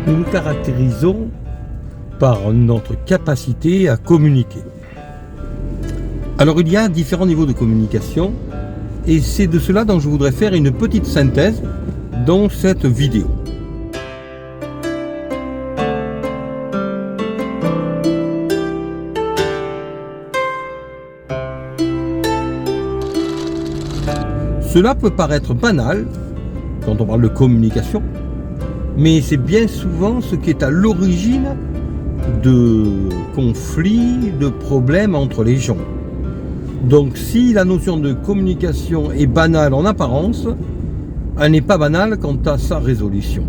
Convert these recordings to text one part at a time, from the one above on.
Nous nous caractérisons par notre capacité à communiquer. Alors il y a différents niveaux de communication et c'est de cela dont je voudrais faire une petite synthèse dans cette vidéo. Cela peut paraître banal quand on parle de communication, mais c'est bien souvent ce qui est à l'origine de conflits, de problèmes entre les gens. Donc si la notion de communication est banale en apparence, elle n'est pas banale quant à sa résolution.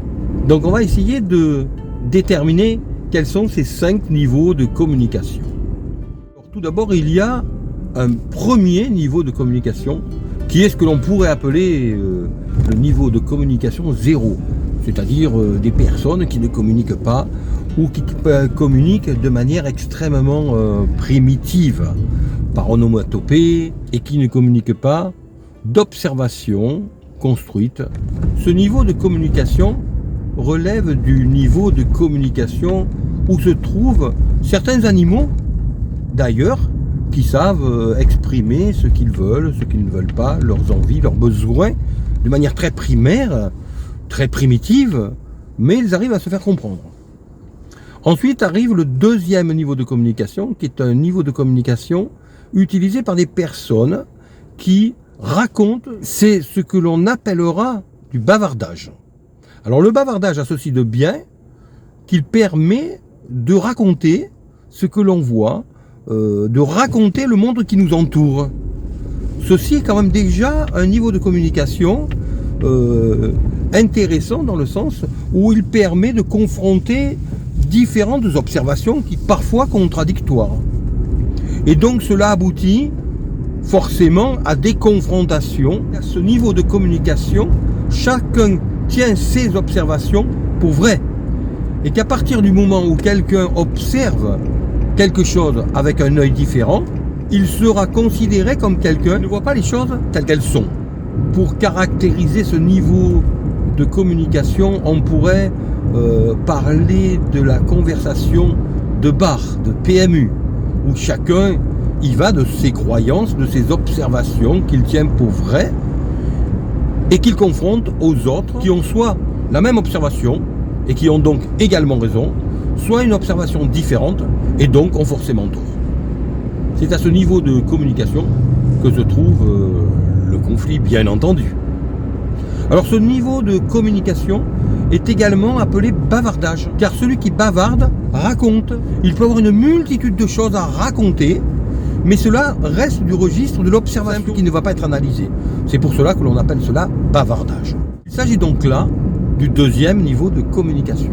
Donc on va essayer de déterminer quels sont ces 5 niveaux de communication. Alors, tout d'abord, il y a un premier niveau de communication qui est ce que l'on pourrait appeler le niveau de communication 0. C'est-à-dire des personnes qui ne communiquent pas ou qui communiquent de manière extrêmement primitive, par onomatopée, et qui ne communiquent pas d'observation construite. Ce niveau de communication relève du niveau de communication où se trouvent certains animaux, d'ailleurs, qui savent exprimer ce qu'ils veulent, ce qu'ils ne veulent pas, leurs envies, leurs besoins, de manière très primaire, très primitive, mais ils arrivent à se faire comprendre. Ensuite arrive le deuxième niveau de communication, qui est un niveau de communication utilisé par des personnes qui racontent, c'est ce que l'on appellera du bavardage. Alors le bavardage a ceci de bien qu'il permet de raconter ce que l'on voit, de raconter le monde qui nous entoure. Ceci est quand même déjà un niveau de communication intéressant dans le sens où il permet de confronter différentes observations qui parfois contradictoires. Et donc cela aboutit forcément à des confrontations. À ce niveau de communication, chacun tient ses observations pour vraies. Et qu'à partir du moment où quelqu'un observe quelque chose avec un œil différent, il sera considéré comme quelqu'un qui ne voit pas les choses telles qu'elles sont. Pour caractériser ce niveau de communication, on pourrait parler de la conversation de bar, de PMU, où chacun y va de ses croyances, de ses observations qu'il tient pour vraies et qu'il confronte aux autres qui ont soit la même observation et qui ont donc également raison, soit une observation différente et donc ont forcément tort. C'est à ce niveau de communication que se trouve le conflit, bien entendu. Alors ce niveau de communication est également appelé bavardage, car celui qui bavarde raconte. Il peut avoir une multitude de choses à raconter, mais cela reste du registre de l'observation qui ne va pas être analysé. C'est pour cela que l'on appelle cela bavardage. Il s'agit donc là du deuxième niveau de communication.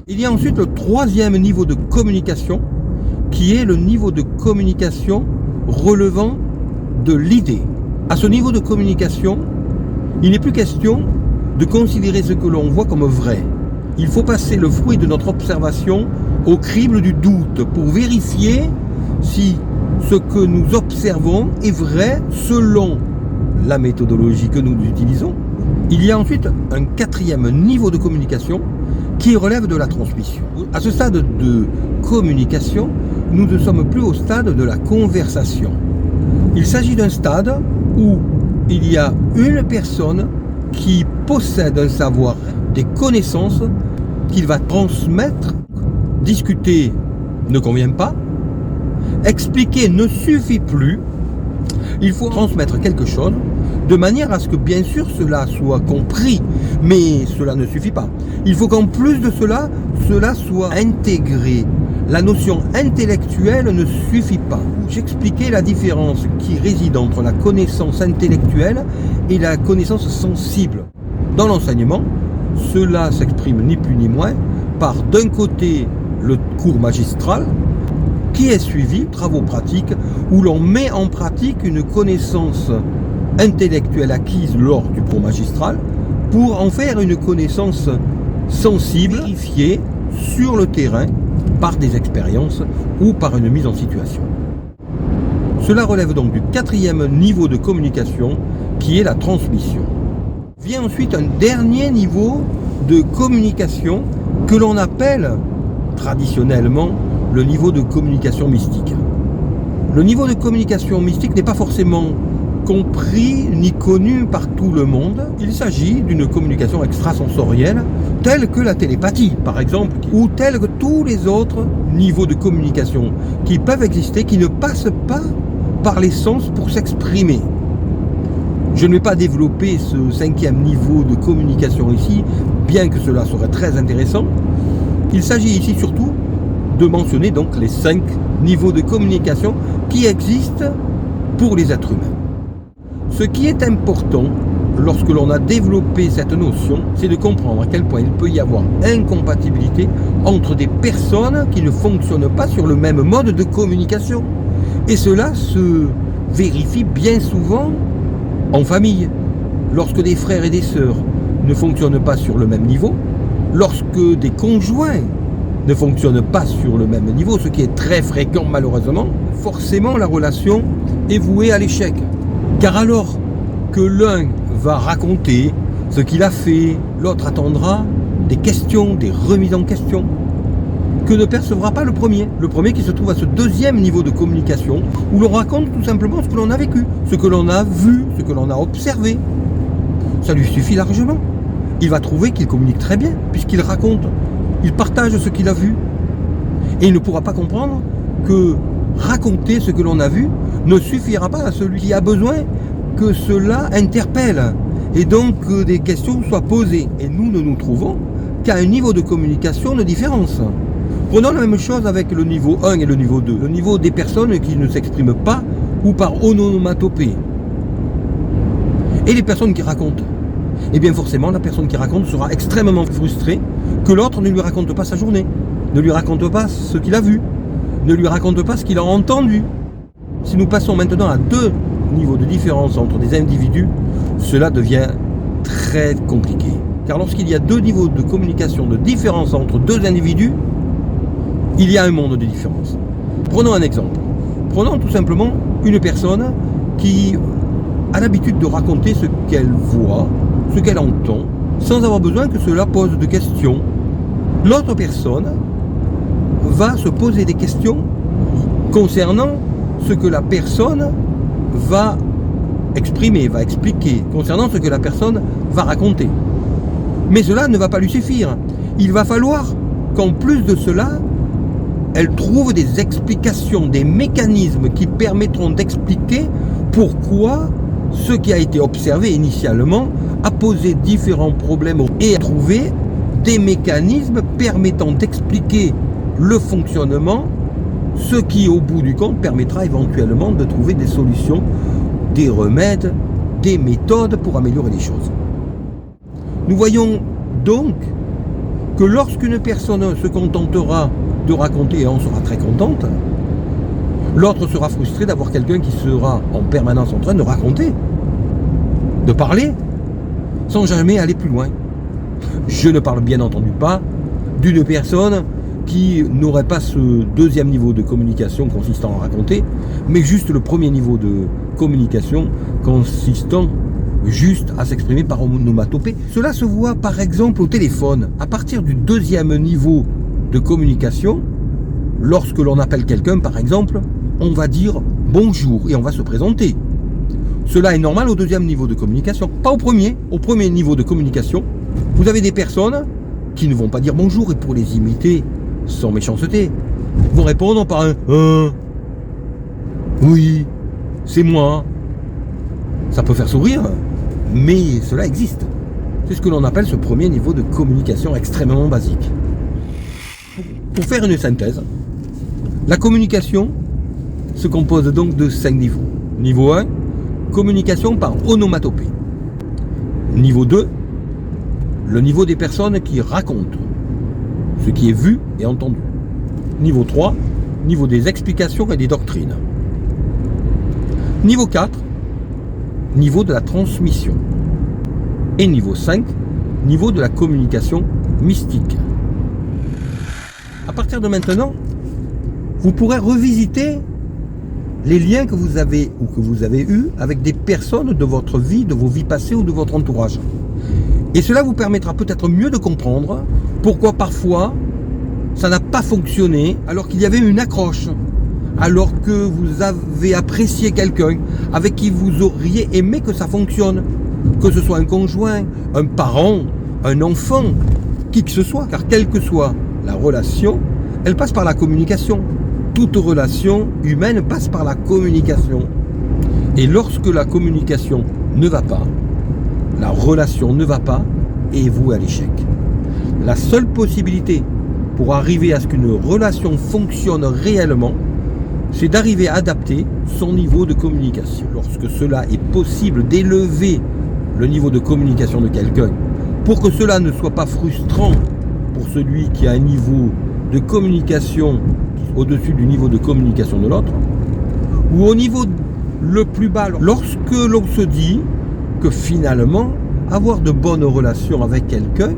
Il y a ensuite le troisième niveau de communication, qui est le niveau de communication relevant de l'idée. À ce niveau de communication, il n'est plus question de considérer ce que l'on voit comme vrai. Il faut passer le fruit de notre observation au crible du doute pour vérifier si ce que nous observons est vrai selon la méthodologie que nous utilisons. Il y a ensuite un quatrième niveau de communication qui relève de la transmission. À ce stade de communication, nous ne sommes plus au stade de la conversation. Il s'agit d'un stade où il y a une personne qui possède un savoir, des connaissances qu'il va transmettre. Discuter ne convient pas, expliquer ne suffit plus, il faut transmettre quelque chose de manière à ce que bien sûr cela soit compris, mais cela ne suffit pas. Il faut qu'en plus de cela, cela soit intégré. La notion intellectuelle ne suffit pas. J'expliquais la différence qui réside entre la connaissance intellectuelle et la connaissance sensible. Dans l'enseignement, cela s'exprime ni plus ni moins par d'un côté le cours magistral qui est suivi, travaux pratiques, où l'on met en pratique une connaissance intellectuelle acquise lors du cours magistral pour en faire une connaissance sensible, vérifiée sur le terrain par des expériences ou par une mise en situation. Cela relève donc du 4e niveau de communication qui est la transmission. Vient ensuite un dernier niveau de communication que l'on appelle traditionnellement le niveau de communication mystique. Le niveau de communication mystique n'est pas forcément compris ni connu par tout le monde. Il s'agit d'une communication extrasensorielle telle que la télépathie par exemple, ou telle que tous les autres niveaux de communication qui peuvent exister, qui ne passent pas par les sens pour s'exprimer. Je ne vais pas développer ce 5e niveau de communication ici, bien que cela serait très intéressant. Il s'agit ici surtout de mentionner donc les 5 niveaux de communication qui existent pour les êtres humains. Ce qui est important lorsque l'on a développé cette notion, c'est de comprendre à quel point il peut y avoir incompatibilité entre des personnes qui ne fonctionnent pas sur le même mode de communication. Et cela se vérifie bien souvent en famille, lorsque des frères et des sœurs ne fonctionnent pas sur le même niveau, lorsque des conjoints ne fonctionnent pas sur le même niveau, ce qui est très fréquent malheureusement, forcément la relation est vouée à l'échec. Car alors que l'un va raconter ce qu'il a fait, l'autre attendra des questions, des remises en question, que ne percevra pas le premier qui se trouve à ce 2e niveau de communication, où l'on raconte tout simplement ce que l'on a vécu, ce que l'on a vu, ce que l'on a observé. Ça lui suffit largement. Il va trouver qu'il communique très bien, puisqu'il raconte, il partage ce qu'il a vu. Et il ne pourra pas comprendre que raconter ce que l'on a vu ne suffira pas à celui qui a besoin que cela interpelle, et donc que des questions soient posées. Et nous ne nous trouvons qu'à un niveau de communication de différence. Prenons la même chose avec le niveau 1 et le niveau 2. Le niveau des personnes qui ne s'expriment pas ou par onomatopée. Et les personnes qui racontent. Et bien forcément, la personne qui raconte sera extrêmement frustrée que l'autre ne lui raconte pas sa journée, ne lui raconte pas ce qu'il a vu, ne lui raconte pas ce qu'il a entendu. Si nous passons maintenant à 2 niveaux de différence entre des individus, cela devient très compliqué. Car lorsqu'il y a 2 niveaux de communication de différence entre 2 individus, il y a un monde de différence. Prenons un exemple. Prenons tout simplement une personne qui a l'habitude de raconter ce qu'elle voit, ce qu'elle entend, sans avoir besoin que cela pose de questions. L'autre personne va se poser des questions concernant ce que la personne va exprimer, va expliquer, concernant ce que la personne va raconter. Mais cela ne va pas lui suffire. Il va falloir qu'en plus de cela, elle trouve des explications, des mécanismes qui permettront d'expliquer pourquoi ce qui a été observé initialement a posé différents problèmes et a trouvé des mécanismes permettant d'expliquer le fonctionnement, ce qui au bout du compte permettra éventuellement de trouver des solutions, des remèdes, des méthodes pour améliorer les choses. Nous voyons donc que lorsqu'une personne se contentera de raconter et en sera très contente, l'autre sera frustré d'avoir quelqu'un qui sera en permanence en train de raconter, de parler, sans jamais aller plus loin. Je ne parle bien entendu pas d'une personne qui n'aurait pas ce 2e niveau de communication consistant à raconter, mais juste le 1er niveau de communication consistant juste à s'exprimer par onomatopée. Cela se voit par exemple au téléphone. À partir du 2e niveau de communication, lorsque l'on appelle quelqu'un par exemple, on va dire bonjour et on va se présenter. Cela est normal au 2e niveau de communication, pas au 1er. Au 1er niveau de communication, vous avez des personnes qui ne vont pas dire bonjour et pour les imiter sans méchanceté, vont répondre par un oui, c'est moi. Ça peut faire sourire, mais cela existe. C'est ce que l'on appelle ce 1er niveau de communication extrêmement basique. Pour faire une synthèse, la communication se compose donc de 5 niveaux. Niveau 1, communication par onomatopée. Niveau 2, le niveau des personnes qui racontent ce qui est vu et entendu. Niveau 3, niveau des explications et des doctrines. Niveau 4, niveau de la transmission. Et niveau 5, niveau de la communication mystique. À partir de maintenant, vous pourrez revisiter les liens que vous avez ou que vous avez eus avec des personnes de votre vie, de vos vies passées ou de votre entourage. Et cela vous permettra peut-être mieux de comprendre pourquoi parfois ça n'a pas fonctionné alors qu'il y avait une accroche, alors que vous avez apprécié quelqu'un avec qui vous auriez aimé que ça fonctionne, que ce soit un conjoint, un parent, un enfant, qui que ce soit. Car quelle que soit la relation, elle passe par la communication. Toute relation humaine passe par la communication. Et lorsque la communication ne va pas, la relation ne va pas et est vouée à l'échec. La seule possibilité pour arriver à ce qu'une relation fonctionne réellement, c'est d'arriver à adapter son niveau de communication. Lorsque cela est possible d'élever le niveau de communication de quelqu'un, pour que cela ne soit pas frustrant pour celui qui a un niveau de communication au-dessus du niveau de communication de l'autre, ou au niveau le plus bas, lorsque l'on se dit que finalement, avoir de bonnes relations avec quelqu'un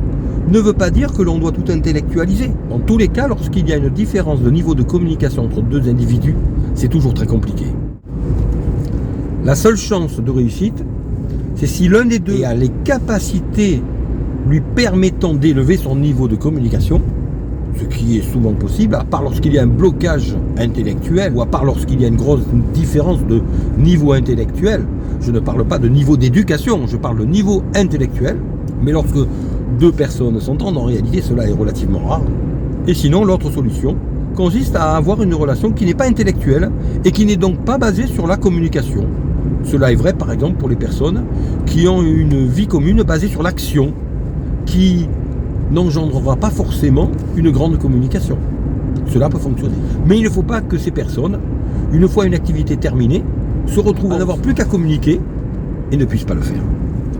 ne veut pas dire que l'on doit tout intellectualiser. Dans tous les cas, lorsqu'il y a une différence de niveau de communication entre deux individus, c'est toujours très compliqué. La seule chance de réussite, c'est si l'un des deux a les capacités lui permettant d'élever son niveau de communication, ce qui est souvent possible, à part lorsqu'il y a un blocage intellectuel, ou à part lorsqu'il y a une grosse différence de niveau intellectuel. Je ne parle pas de niveau d'éducation, je parle de niveau intellectuel, mais lorsque deux personnes s'entendent, en réalité cela est relativement rare. Et sinon, l'autre solution consiste à avoir une relation qui n'est pas intellectuelle et qui n'est donc pas basée sur la communication. Cela est vrai par exemple pour les personnes qui ont une vie commune basée sur l'action, qui n'engendrera pas forcément une grande communication. Cela peut fonctionner. Mais il ne faut pas que ces personnes, une fois une activité terminée, se retrouvent à n'avoir plus qu'à communiquer et ne puissent pas le faire.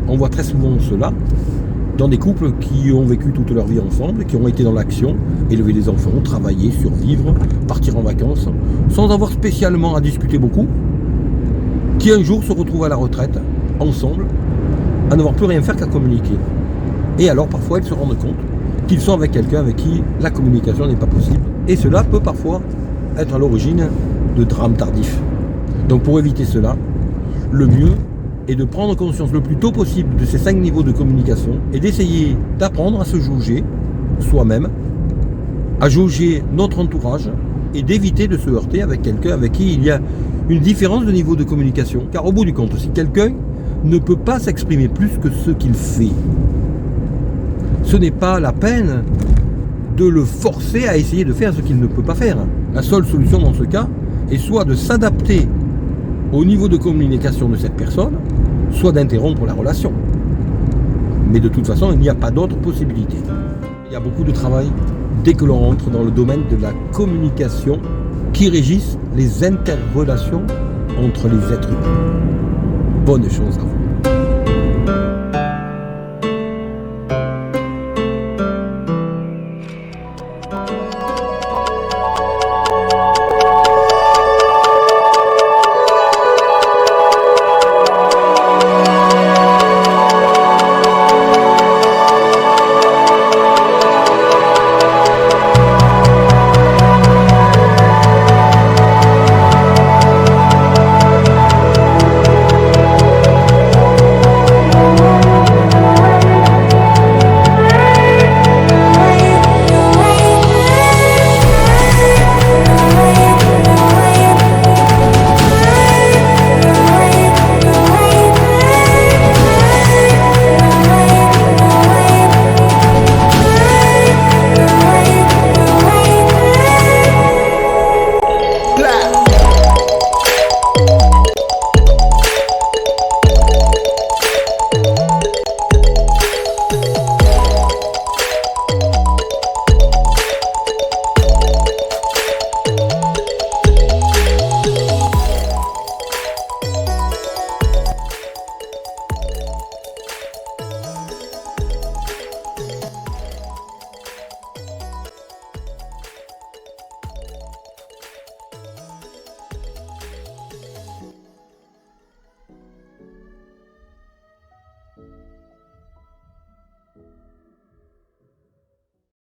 On voit très souvent cela dans des couples qui ont vécu toute leur vie ensemble, qui ont été dans l'action, élever des enfants, travailler, survivre, partir en vacances, sans avoir spécialement à discuter beaucoup, qui un jour se retrouvent à la retraite, ensemble, à n'avoir plus rien faire qu'à communiquer. Et alors parfois ils se rendent compte qu'ils sont avec quelqu'un avec qui la communication n'est pas possible. Et cela peut parfois être à l'origine de drames tardifs. Donc pour éviter cela, le mieux est de prendre conscience le plus tôt possible de ces 5 niveaux de communication et d'essayer d'apprendre à se jauger soi-même, à jauger notre entourage et d'éviter de se heurter avec quelqu'un avec qui il y a une différence de niveau de communication. Car au bout du compte, si quelqu'un ne peut pas s'exprimer plus que ce qu'il fait, ce n'est pas la peine de le forcer à essayer de faire ce qu'il ne peut pas faire. La seule solution dans ce cas est soit de s'adapter au niveau de communication de cette personne, soit d'interrompre la relation. Mais de toute façon, il n'y a pas d'autre possibilité. Il y a beaucoup de travail dès que l'on rentre dans le domaine de la communication qui régisse les interrelations entre les êtres humains. Bonne chance à vous.